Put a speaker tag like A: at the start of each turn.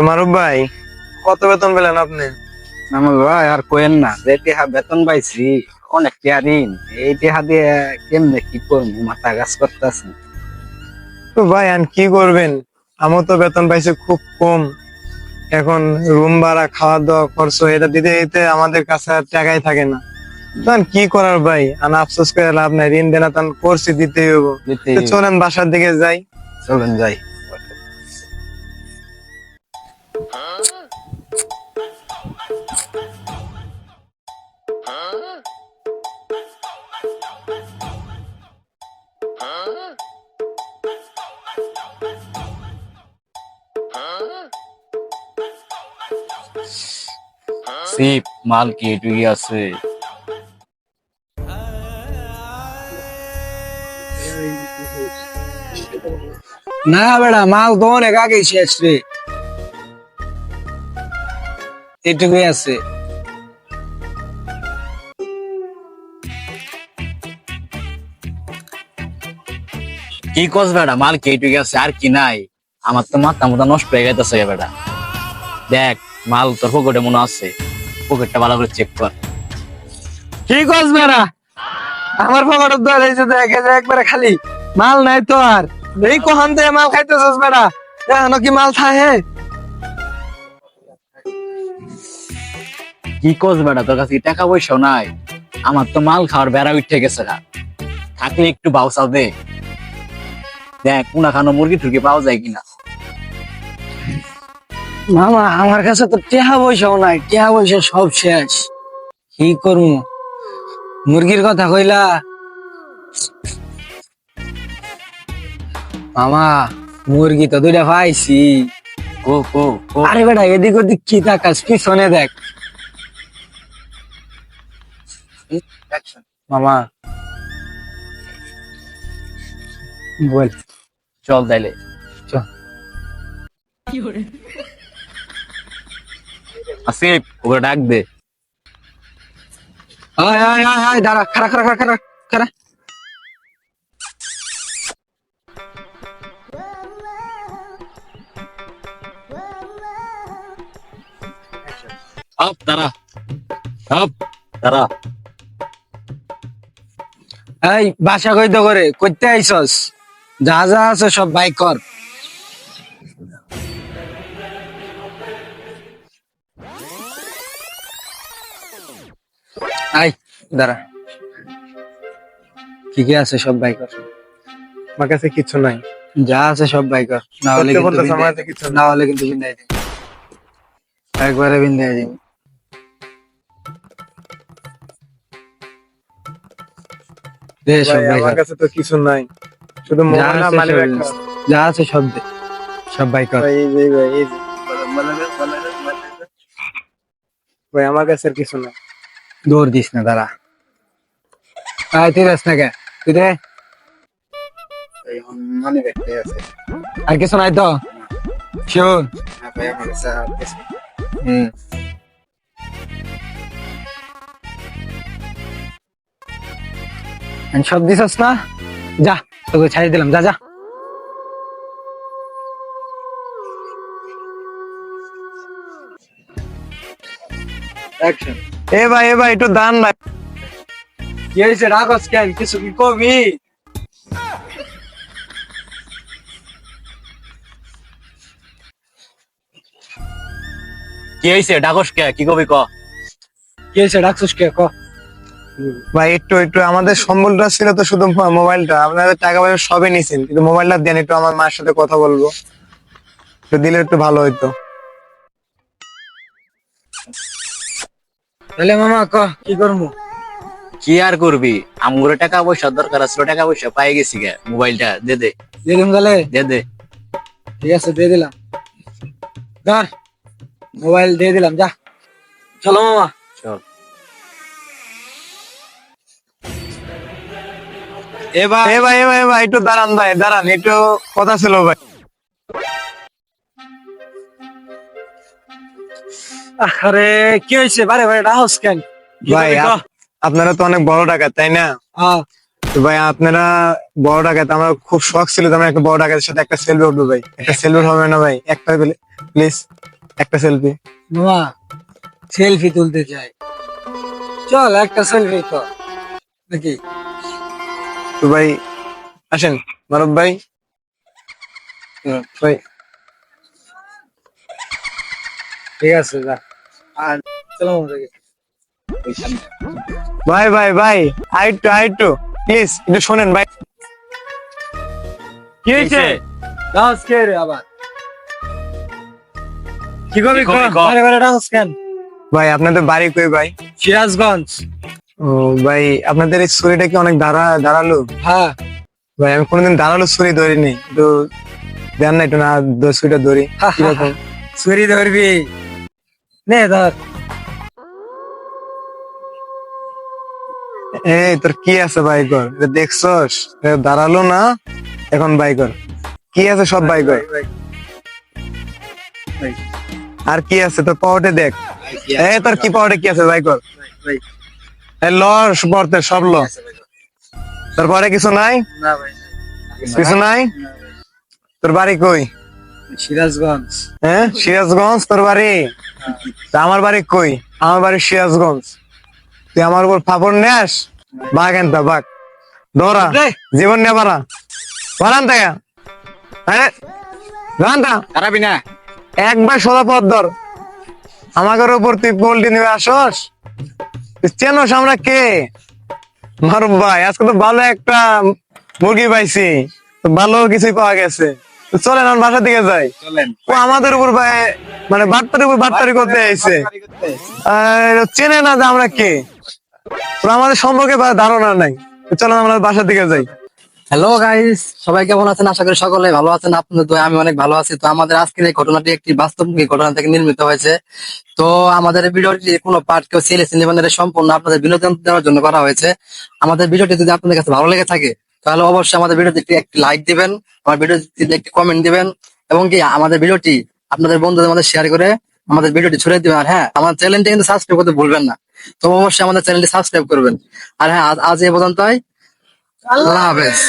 A: মারুফ ভাই, কত বেতন পেলেন আপনি?
B: আমার ভাই আর কোয়েন না, যে টিহা বেতন পাইছি অনেক টিয়ারিন। এই টিহা দিয়ে কেমনে কি করবো, মাথা কাজ করতেছে।
A: তো ভাই আর কি করবেন, আমার তো বেতন পাইছে খুব কম। এখন রুম ভাড়া, খাওয়া দাওয়া খরচ এটা দিতে দিতে আমাদের কাছে আর টাকাই থাকে না। তখন কি করার ভাই, আর আফসোস করে লাভ নাই, ঋণ দেনা তখন করছি, দিতেই হবো। তো চলেন বাসার দিকে যাই।
B: চলেন যাই। সিপ মাল কি এটুই আছে? না বেড়া, মাল তো অনেক আগে শেষ রে, এটুকুই আছে। কি কস বেড়া, মাল কি এটুকুই আছে আর কি নাই? আমার তো মাথা মোটা নষ্ট হয়ে গেছে বেড়া। দেখ মাল তোর পকেটে মনে আছে, পকেটটা ভালো করে চেক কর।
A: কি কস বেড়া, আমার পকেটের দর হয়েছে, দেখে যে একবারে খালি, মাল নাই তো আর। এই কখন থেকে মাল খাইতেছস বেড়া, এখনো কি মাল থাকে?
B: কি কস বেড়া, তোর কাছে কি টাকা পয়সাও নাই? আমার তো মাল খাওয়ার বেড়া উঠে গেছে গা। থাকলে একটু বাউসাও দে, দেখ কোনা খানো মুরগি টুরগি পাওয়া যায় কিনা।
C: মামা আমার কাছে তো টেহা পয়সাও নাই, টেহা পয়সা সব শেষ। কি করবো? মুরগির কথা কইলা মামা, মুরগি তো দুইটা পাইছি।
B: কো কো কো।
C: আরে বেটা, এদিক ওদিক কি তাকাস, পিছনে দেখ। মামা বল।
B: চল তাইলে
C: চল।
B: আসিফ ওকে ডাক দে।
C: আয় আয় আয় আয়, দাঁড়া, খারা খারা খারা খারা খারা।
B: আপ দাঁড়া, আপ দাঁড়া।
C: এই বাসা কইতে করে কইতে আইসস, যা যা আছে সব বাই কর। আই দাঁড়া, কি কি আছে সব বাই কর।
A: আমার কাছে কিছু নাই।
C: যা আছে সব বাই কর, না হলে
A: সত্যি
C: কিন্তু
A: বলতেছি, আমার
C: বিন্দায়
A: কাছে কিছু
C: না
A: নাই।
C: হলে কিন্তু বিন্দায় দিই, একবারে বিন্দায় দিই। দে সব
A: ভাই
C: বাই
A: আমার
C: কর,
A: কাছে তো কিছু নাই, শুধু
C: যা
A: মোবাইল আর
C: আছে
A: মানি
C: সব,
A: ব্যাগ খাওয়া।
C: যা আছে সব দে, সব বাই কর।
A: ভাই এই যে, ভাই এই যে, ভাই আমার কাছে আর কিছু নাই।
C: দৌড় দিস না, দাঁড়া। আয় তুই যাস না কে, তুই দে।
B: মানে দেখতে আছে।
C: আর কিছু নাই তো? শিওর?
B: ভাই আমার কাছে আর কিছু
C: হুম। সব দিছস না? যা, তোকে ছাড়িয়ে দিলাম, যা যা। অ্যাকশন।
A: এ ভাই একটু দান ভাই।
C: কি হয়েছে, রাগস কেন, কিছু কি কবি?
B: কি হয়েছে, ডাকস কে, কি কবি ক।
C: কি হয়েছে, ডাকছিস কে, ক।
A: ভাই একটু একটু আমাদের সম্বলটা ছিল তো শুধু মোবাইলটা, আপনাদের টাকা পয়সা সবই নিছেন, কিন্তু মোবাইলটা দেন, একটু আমার মার সাথে কথা বলবো, একটু দিলে একটু ভালো হইতো।
C: তাহলে মামা ক, কি করবো?
B: কি আর করবি, আমগুলো টাকা পয়সা দরকার আসলো, টাকা পয়সা পাই গেছি গে, মোবাইলটা দে দে
C: দিয়ে দিম তাহলে?
B: দে দে।
C: ঠিক আছে, দিয়ে দিলাম, ধর মোবাইল দিয়ে দিলাম, যা। চলো মামা।
B: চল।
A: এ ভাই একটু দাঁড়ান ভাই, দাঁড়ান, একটু কথা ছিল ভাই।
C: আরে কি হয়েছে, বারে বারে ডাকস কেন? কি
A: ভাই
C: করবি ক?
A: আপনারা তো অনেক বড় টাকা, তাই না?
C: হ্যাঁ।
A: তো ভাই আপনারা বড় ডাকাত, আমার খুব শখ ছিল যে আমরা একটা বড় ডাকাতের সাথে একটা সেলফি উঠবো ভাই, একটা সেলফি হবে না ভাই, একটা প্লিজ? একটা সেলফি।
C: মামা সেলফি তুলতে চাই, চল একটা সেলফি তো নাকি?
A: তো ভাই আসেন, মারুফ ভাই। ভাই
C: ঠিক আছে যা, আর চলো আমাদেরকে।
A: ভাই ভাই ভাই, আইটু প্লিজ একটু শোনেন ভাই। কি হয়েছে?
C: ডান্স কে রে আবার?
A: কি করবি?
B: কি করবি?
C: বারে বারে ডান্স কেন?
A: ভাই আপনাদের বাড়ি কই ভাই?
C: সিরাজগঞ্জ।
A: ও ভাই, আপনাদের এই ছুরিটা কি অনেক ধারালো?
C: হ্যাঁ
A: ভাই আমি কোনোদিন ধারালো ছুরি ধরিনি, একটু দেন না একটু না, ছুরিটা ধরি কিরকম?
C: ছুরি ধরবি, নে ধর।
A: এই তোর কি আছে বাই কর, এটা দেখছস? এটা ধারালো না, এখন বাই কর। কি আছে সব বাই কর। আর কি আছে তোর পাওয়াটে দেখ। এই তোর কি পাওয়াটে কি আছে বাই কর। এই ল পড়তে সব ল। তারপরে কিছু নাই?
C: না ভাই,
A: কিছু নাই? তোর বাড়ি কই?
C: সিরাজগঞ্জ।
A: হ্যাঁ সিরাজগঞ্জ তোর বাড়ি? তা আমার বাড়ি কই? আমার বাড়ি সিরাজগঞ্জ। তুই আমার উপর ফাপড় নেস? বাঘ এনতা বাঘ, দৌড়া, জীবন নিয়ে পারা পারান থেকে। হ্যাঁ জানতা
B: খারাপই না।
A: একবার সোজা পথ ধর। আমাদের উপর তুই পোল্ট্রি নিয়ে আসস? তুই চেনস আমরা কে? মারুফ ভাই, আজকে তো ভালো একটা মুরগি পাইছি, তো ভালো কিছুই পাওয়া গেছে। তো চলেন আমার বাসার দিকে যাই।
B: চলেন।
A: ও আমাদের উপর ভাই মানে বাটপারের উপর বাটপারি করতে আইছে। চেনে না যে আমরা কে, ওর আমাদের সম্পর্কে ধারণা নাই। তো চলেন আমরা বাসার দিকে যাই।
C: হ্যালো গাইস, সবাই কেমন আছেন? আশা করি সকলে ভালো আছেন। আপনাদের দোয়ায় আমি অনেক ভালো আছি। তো আমাদের আজকের এই ঘটনাটি একটি বাস্তবমুখী ঘটনা থেকে নির্মিত হয়েছে। তো আমাদের এই ভিডিওটি কোনো পার্ট কেউ সিলে সিনেমানের সম্পূর্ণ আপনাদের বিনোদন দেওয়ার জন্য করা হয়েছে। আমাদের ভিডিওটি যদি আপনাদের কাছে ভালো লেগে থাকে তাহলে অবশ্যই আমাদের ভিডিওতে একটি লাইক দিবেন, আমার ভিডিওতে একটি কমেন্ট দিবেন, এবং কি আমাদের ভিডিওটি আপনাদের বন্ধুদের মধ্যে শেয়ার করে আমাদের ভিডিওটি ছড়িয়ে দিবেন। আর হ্যাঁ, আমার চ্যানেলটি কিন্তু সাবস্ক্রাইব করতে ভুলবেন না। তো অবশ্যই আমাদের চ্যানেলটি সাবস্ক্রাইব করবেন। আর হ্যাঁ, আজ এই পর্যন্তই। আল্লাহ হাফেজ।